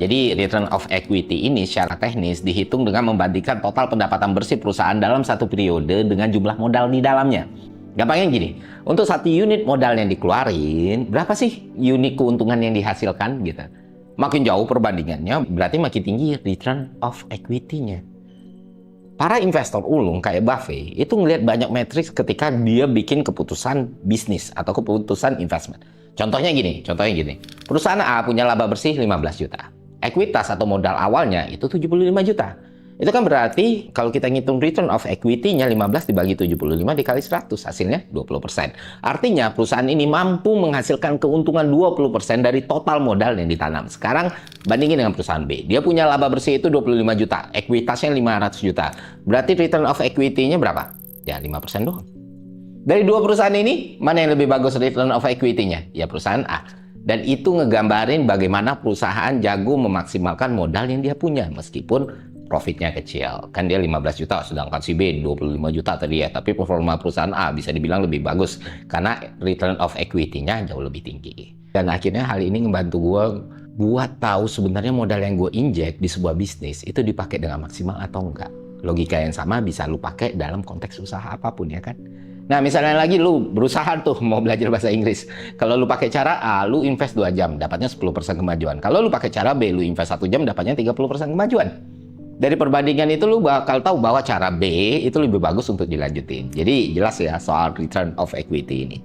Jadi return of equity ini secara teknis dihitung dengan membandingkan total pendapatan bersih perusahaan dalam satu periode dengan jumlah modal di dalamnya. Gampangnya gini, untuk satu unit modal yang dikeluarin, berapa sih unit keuntungan yang dihasilkan gitu. Makin jauh perbandingannya, berarti makin tinggi return of equity-nya. Para investor ulung kayak Buffett itu ngelihat banyak matriks ketika dia bikin keputusan bisnis atau keputusan investment. Contohnya gini. Perusahaan A punya laba bersih 15 juta. Ekuitas atau modal awalnya itu 75 juta. Itu kan berarti kalau kita ngitung return of equity-nya 15 dibagi 75 dikali 100, hasilnya 20%. Artinya perusahaan ini mampu menghasilkan keuntungan 20% dari total modal yang ditanam. Sekarang bandingin dengan perusahaan B. Dia punya laba bersih itu 25 juta, ekuitasnya 500 juta. Berarti return of equity-nya berapa? Ya 5% doang. Dari dua perusahaan ini, mana yang lebih bagus return of equity-nya? Ya perusahaan A. Dan itu ngegambarin bagaimana perusahaan jago memaksimalkan modal yang dia punya meskipun profitnya kecil. Kan dia 15 juta, sedangkan si B 25 juta tadi ya. Tapi performa perusahaan A bisa dibilang lebih bagus karena return of equity-nya jauh lebih tinggi. Dan akhirnya hal ini ngebantu gue buat tahu sebenarnya modal yang gue injek di sebuah bisnis itu dipakai dengan maksimal atau enggak. Logika yang sama bisa lu pakai dalam konteks usaha apapun ya kan. Nah misalnya lagi lu berusaha tuh mau belajar bahasa Inggris. Kalau lu pakai cara A, lu invest 2 jam, dapatnya 10% kemajuan. Kalau lu pakai cara B, lu invest 1 jam, dapatnya 30% kemajuan. Dari perbandingan itu lu bakal tahu bahwa cara B itu lebih bagus untuk dilanjutin. Jadi jelas ya soal return of equity ini.